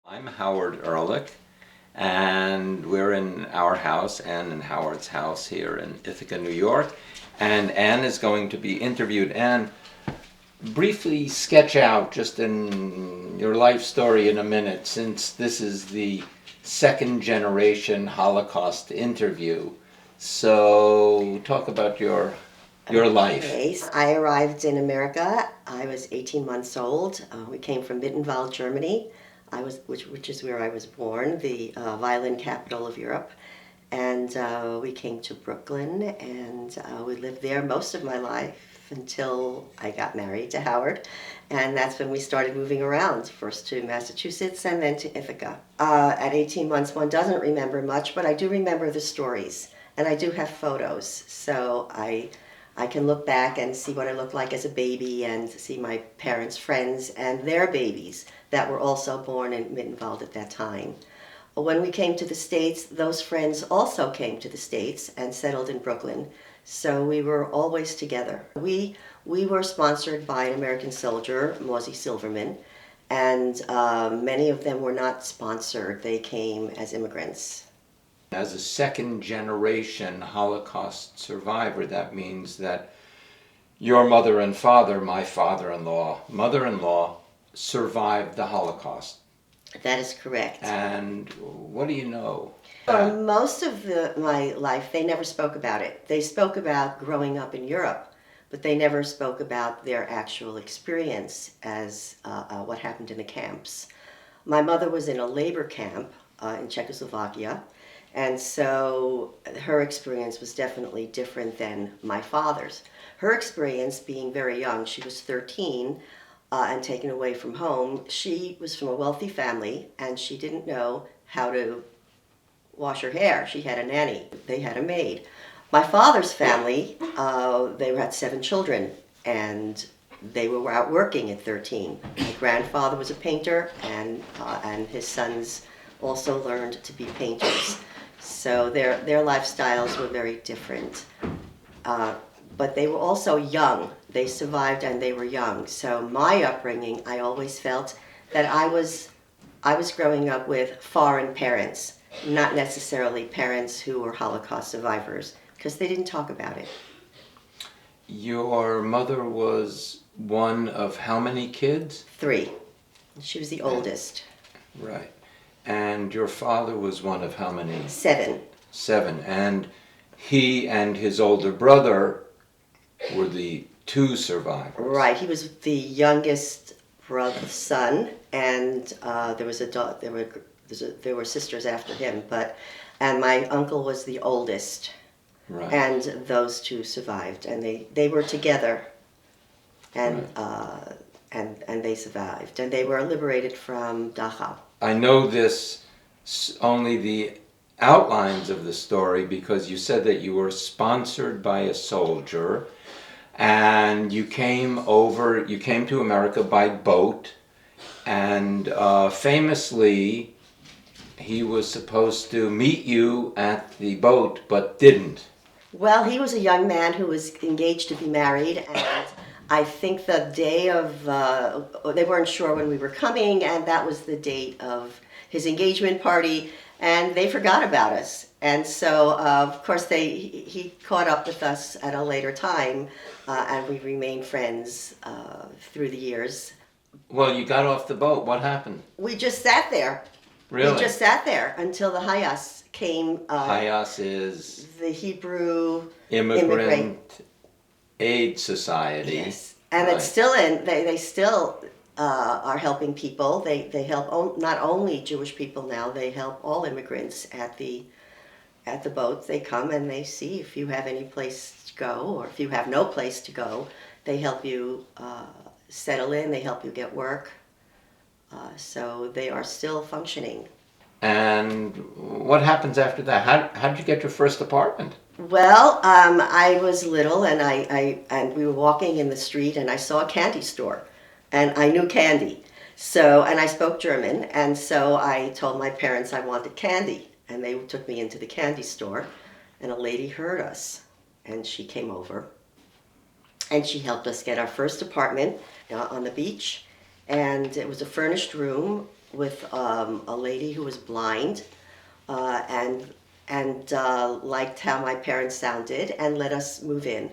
I'm Howard Erlich, and we're in our house and in Howard's house here in Ithaca, New York. And Anne is going to be interviewed. Anne, briefly sketch out just in your life story in a minute, since this is the second generation Holocaust interview. So talk about your life. Okay, so I arrived in America. I was 18 months old. We came from Mittenwald, Germany. Which is where I was born, the violin capital of Europe. And we came to Brooklyn, and we lived there most of my life until I got married to Howard. And that's when we started moving around, first to Massachusetts and then to Ithaca. At 18 months, one doesn't remember much, but I do remember the stories. And I do have photos, so I can look back and see what I looked like as a baby and see my parents' friends and their babies that were also born in Mittenwald at that time. When we came to the States, those friends also came to the States and settled in Brooklyn. So we were always together. We were sponsored by an American soldier, Mosey Silverman, and many of them were not sponsored. They came as immigrants. As a second generation Holocaust survivor, that means that your mother and father, my mother-in-law, survived the Holocaust. That is correct. And what do you know? For most of my life, they never spoke about it. They spoke about growing up in Europe, but they never spoke about their actual experience as what happened in the camps. My mother was in a labor camp in Czechoslovakia, and so her experience was definitely different than my father's. Her experience, being very young, she was 13, and taken away from home. She was from a wealthy family, and she didn't know how to wash her hair. She had a nanny. They had a maid. My father's family, they had 7 children, and they were out working at 13. My grandfather was a painter, and his sons also learned to be painters. So their lifestyles were very different. But they were also young. They survived and they were young. So my upbringing, I always felt that I was growing up with foreign parents, not necessarily parents who were Holocaust survivors, because they didn't talk about it. Your mother was one of how many kids? 3. She was the oldest. Right. And your father was one of how many? 7. 7. And he and his older brother were the 2 survivors. Right. He was the youngest son, and there was there were sisters after him, and my uncle was the oldest. Right. And those 2 survived, and they were together, and right. And they survived, and they were liberated from Dachau. I know this only the outlines of the story because you said that you were sponsored by a soldier, and you came to America by boat, and famously he was supposed to meet you at the boat but didn't. Well, he was a young man who was engaged to be married, and I think the day of, they weren't sure when we were coming, and that was the date of his engagement party, and they forgot about us. And so, of course, he caught up with us at a later time, and we remained friends through the years. Well, you got off the boat. What happened? We just sat there. Really? We just sat there until the Hayas came. Hayas is the Hebrew Immigrant Aid Society. Yes, and right. It's still in. They still are helping people. They help not only Jewish people now. They help all immigrants at the boats. They come and they see if you have any place to go, or if you have no place to go, they help you settle in. They help you get work. So they are still functioning. And what happens after that? How did you get your first apartment? Well, I was little, and we were walking in the street, and I saw a candy store, and I knew candy. So, and I spoke German, and so I told my parents I wanted candy, and they took me into the candy store, and a lady heard us, and she came over, and she helped us get our first apartment on the beach, and it was a furnished room with a lady who was blind, and liked how my parents sounded, and let us move in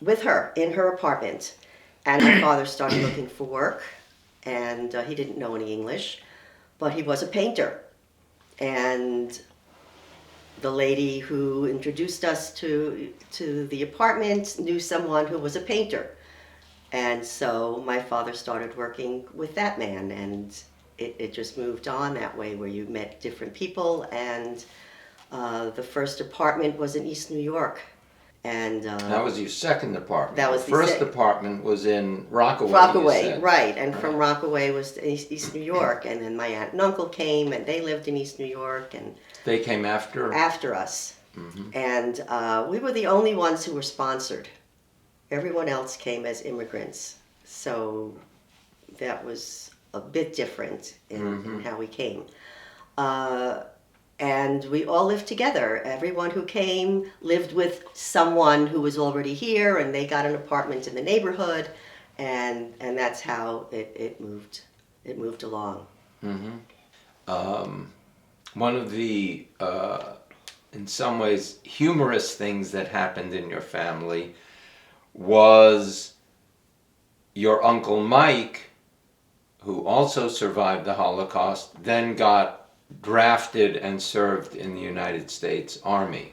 with her in her apartment. And my father started looking for work, and he didn't know any English, but he was a painter. And the lady who introduced us to the apartment knew someone who was a painter. And so my father started working with that man, and it just moved on that way, where you met different people. And the first apartment was in East New York. And that was your second apartment. that was the the first sec- apartment was in Rockaway. You Rockaway, said. right. And from Right. Rockaway was to East New York. And then my aunt and uncle came, and they lived in East New York and They came after. after us. Mhm. And we were the only ones who were sponsored. Everyone else came as immigrants. So that was a bit different in how we came. And we all lived together. Everyone who came lived with someone who was already here, and they got an apartment in the neighborhood, and that's how it moved. It moved along. One of the, in some ways, humorous things that happened in your family was your Uncle Mike, who also survived the Holocaust, then got drafted and served in the United States Army.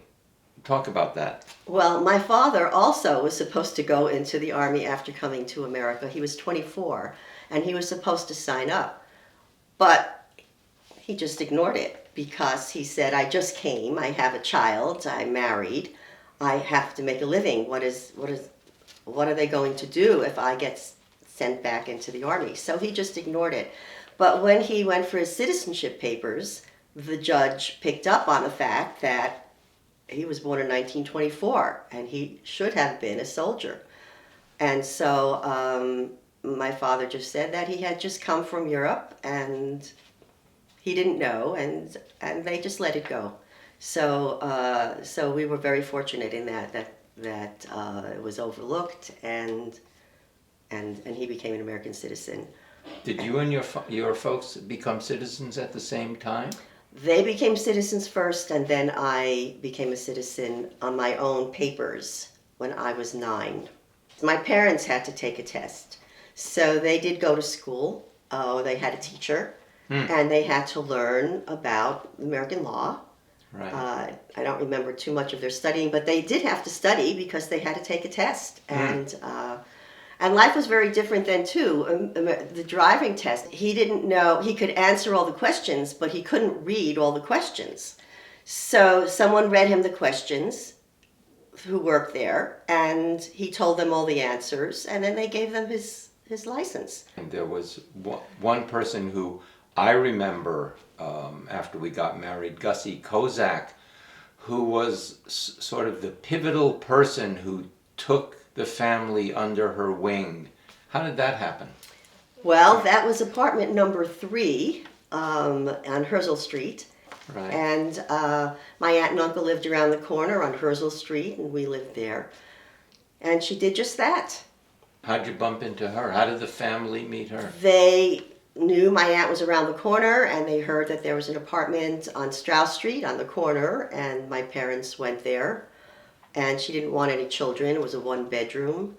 Talk about that. Well, my father also was supposed to go into the Army after coming to America. He was 24, and he was supposed to sign up. But he just ignored it, because he said, I just came, I have a child, I'm married, I have to make a living. What are they going to do if I get sent back into the Army? So he just ignored it. But when he went for his citizenship papers, the judge picked up on the fact that he was born in 1924, and he should have been a soldier. And so my father just said that he had just come from Europe, and he didn't know, and they just let it go. So we were very fortunate in that it was overlooked, and he became an American citizen. Did you and your folks become citizens at the same time? They became citizens first, and then I became a citizen on my own papers when I was 9. My parents had to take a test, so they did go to school. They had a teacher, and they had to learn about American law. Right. I don't remember too much of their studying, but they did have to study because they had to take a test. And life was very different then, too. The driving test, he didn't know, he could answer all the questions, but he couldn't read all the questions. So someone read him the questions who worked there, and he told them all the answers, and then they gave them his license. And there was one person who I remember after we got married, Gussie Kozak, who was sort of the pivotal person who took the family under her wing. How did that happen? Well, that was apartment number 3 on Herzl Street. Right. And my aunt and uncle lived around the corner on Herzl Street, and we lived there. And she did just that. How'd you bump into her? How did the family meet her? They knew my aunt was around the corner, and they heard that there was an apartment on Strauss Street on the corner, and my parents went there. And she didn't want any children. It was a 1-bedroom.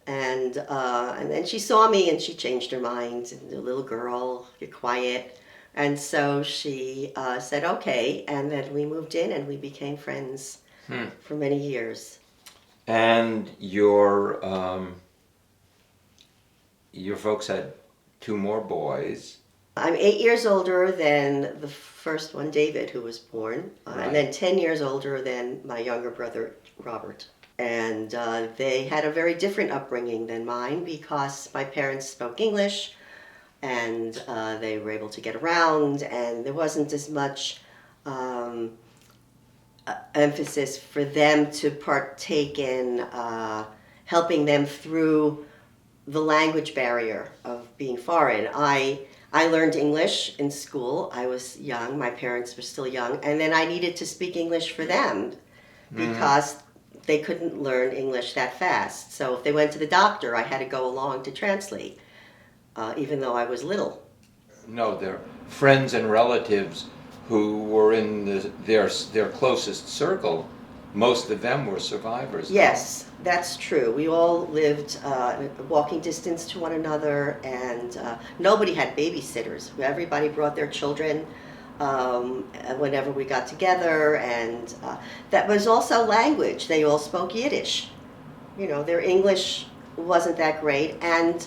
And then she saw me, and she changed her mind. And the little girl, you're quiet. And so she said, okay. And then we moved in, and we became friends for many years. And your folks had 2 more boys. I'm 8 years older than the first one, David, who was born. Right. And then 10 years older than my younger brother, Robert. And they had a very different upbringing than mine, because my parents spoke English, and they were able to get around, and there wasn't as much emphasis for them to partake in helping them through the language barrier of being foreign. I learned English in school. I was young. My parents were still young. And then I needed to speak English for them, because they couldn't learn English that fast. So if they went to the doctor, I had to go along to translate, even though I was little. no, their friends and relatives who were in their closest circle, most of them were survivors. No? Yes, that's true. We all lived walking distance to one another, and nobody had babysitters. Everybody brought their children whenever we got together, and that was also language. They all spoke Yiddish. You know, their English wasn't that great, and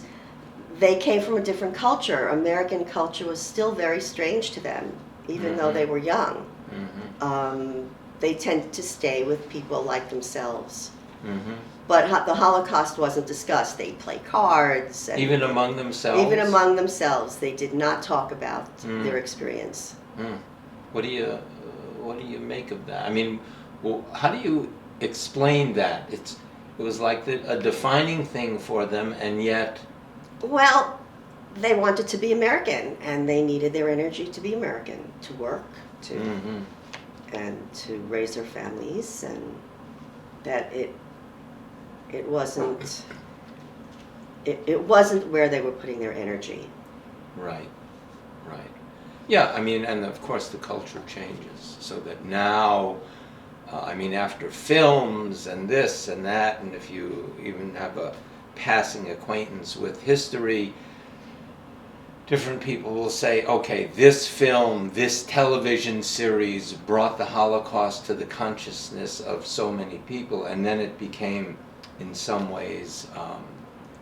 they came from a different culture. American culture was still very strange to them, even though they were young. They tended to stay with people like themselves. But the Holocaust wasn't discussed. They played cards. And even among themselves? Even among themselves. They did not talk about their experience. What do you make of that? I mean, well, how do you explain that? It was like a defining thing for them, and yet... Well, they wanted to be American, and they needed their energy to be American, to work, and to raise their families, and that it wasn't where they were putting their energy. Right. Yeah, I mean, and of course the culture changes, so that now, I mean, after films and this and that, and if you even have a passing acquaintance with history, different people will say, okay, this film, this television series brought the Holocaust to the consciousness of so many people, and then it became, in some ways,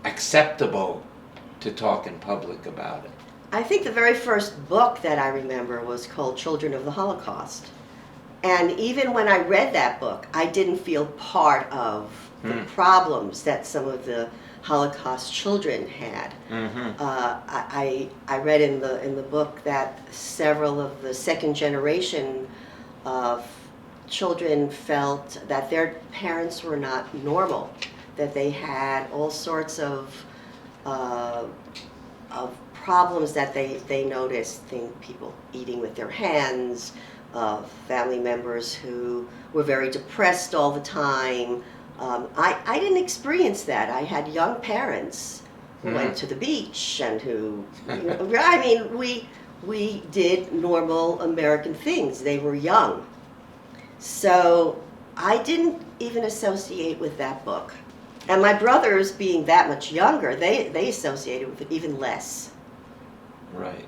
acceptable to talk in public about it. I think the very first book that I remember was called Children of the Holocaust. And even when I read that book, I didn't feel part of the problems that some of the Holocaust children had. I read in the book that several of the second generation of children felt that their parents were not normal, that they had all sorts of problems that they noticed, people eating with their hands, family members who were very depressed all the time. I didn't experience that. I had young parents who went to the beach and who, I mean, we did normal American things. They were young. So I didn't even associate with that book. And my brothers, being that much younger, they associated with it even less. Right.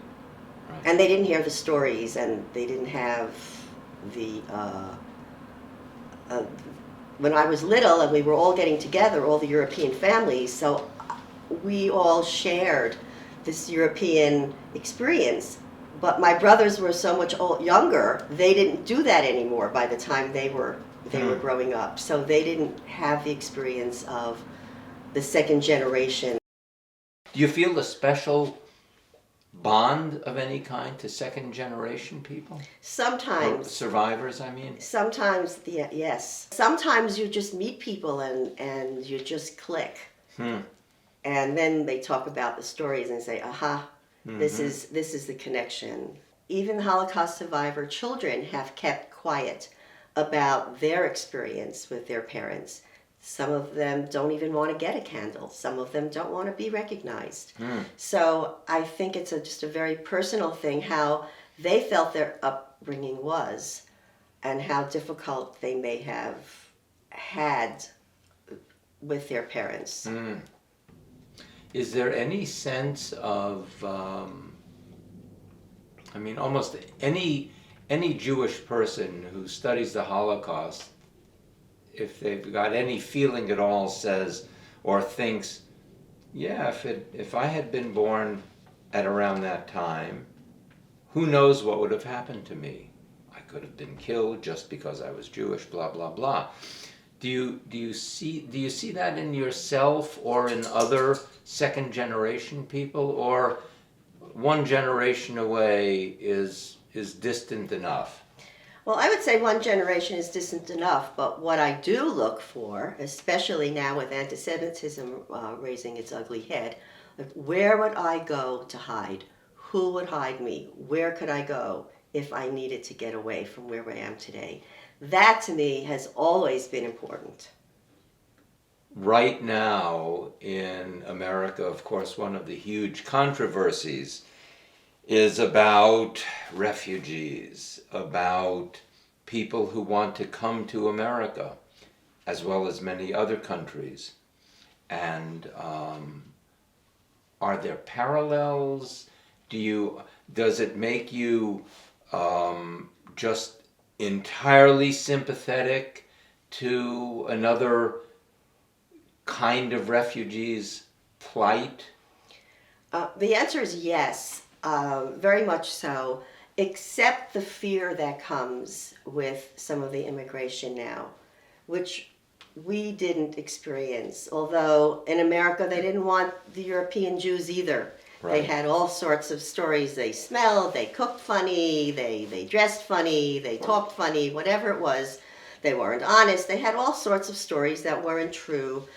And they didn't hear the stories, and they didn't have the... when I was little and we were all getting together, all the European families, so we all shared this European experience. But my brothers were so much younger, they didn't do that anymore by the time they were growing up. So they didn't have the experience of the second generation. Do you feel a special bond of any kind to second generation people? Sometimes. Or survivors, I mean? Sometimes, yes. Sometimes you just meet people and you just click. And then they talk about the stories and say, aha, this is the connection. Even Holocaust survivor children have kept quiet about their experience with their parents. Some of them don't even want to get a candle. Some of them don't want to be recognized. So I think it's just a very personal thing how they felt their upbringing was and how difficult they may have had with their parents. Is there any sense of, I mean, almost any Jewish person who studies the Holocaust, if they've got any feeling at all, says or thinks, yeah, if I had been born at around that time, who knows what would have happened to me? I could have been killed just because I was Jewish, blah, blah, blah. Do you see that in yourself or in other second generation people, or one generation away is distant enough? Well, I would say one generation is distant enough, but what I do look for, especially now with anti-Semitism raising its ugly head, where would I go to hide? Who would hide me? Where could I go if I needed to get away from where I am today? That to me has always been important. Right now in America, of course, one of the huge controversies is about refugees, about people who want to come to America, as well as many other countries. And are there parallels? Does it make you just entirely sympathetic to another kind of refugee's plight? The answer is yes, very much so, except the fear that comes with some of the immigration now, which we didn't experience. Although in America they didn't want the European Jews either. They Right. had all sorts of stories. They smelled, they cooked funny, they dressed funny, they talked funny, whatever it was. They weren't honest. They had all sorts of stories that weren't true.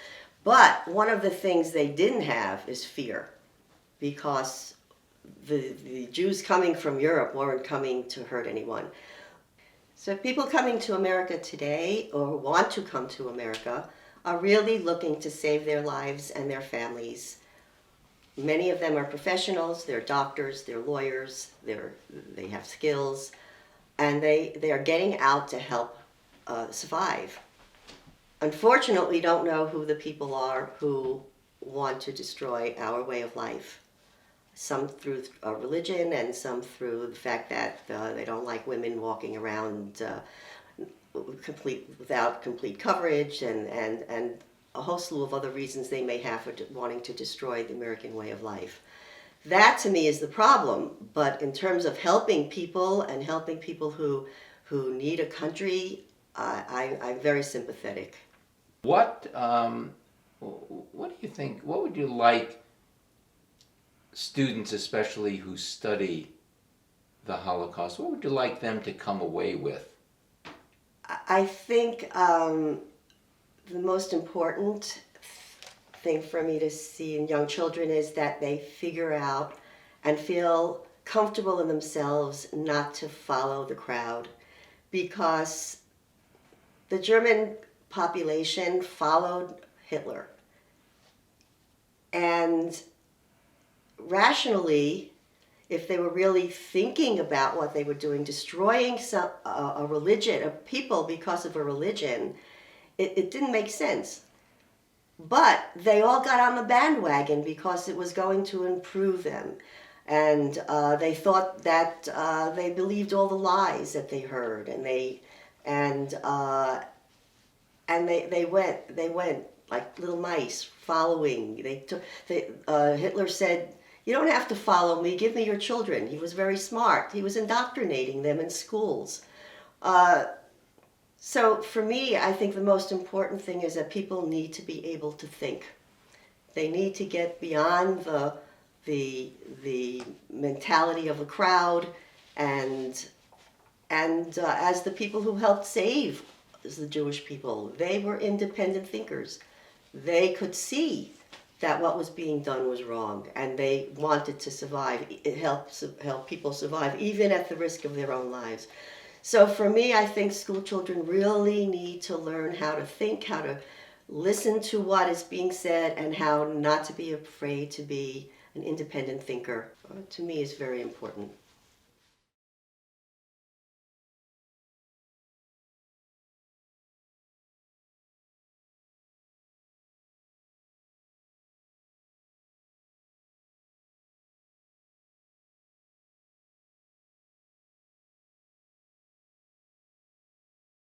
But one of the things they didn't have is fear, because the Jews coming from Europe weren't coming to hurt anyone. So people coming to America today, or want to come to America, are really looking to save their lives and their families. Many of them are professionals, they're doctors, they're lawyers, they have skills, and they are getting out to help survive. Unfortunately, we don't know who the people are who want to destroy our way of life. Some through religion, and some through the fact that they don't like women walking around without complete coverage, and a whole slew of other reasons they may have for wanting to destroy the American way of life. That to me is the problem. But in terms of helping people and helping people who need a country, I'm very sympathetic. What do you think? What would you like students, especially who study the Holocaust, what would you like them to come away with? I think the most important thing for me to see in young children is that they figure out and feel comfortable in themselves not to follow the crowd, because the German population followed Hitler. And rationally, if they were really thinking about what they were doing, destroying a religion, a people because of a religion, it didn't make sense. But they all got on the bandwagon because it was going to improve them. And they thought that they believed all the lies that they heard, and they went like little mice following. Hitler said, "You don't have to follow me. Give me your children." He was very smart. He was indoctrinating them in schools. So for me, I think the most important thing is that people need to be able to think. They need to get beyond the mentality of the crowd, and as the people who helped save the Jewish people, they were independent thinkers. They could see that what was being done was wrong, and they wanted to survive. It helped people survive, even at the risk of their own lives. So for me, I think school children really need to learn how to think, how to listen to what is being said, and how not to be afraid to be an independent thinker. To me, is very important.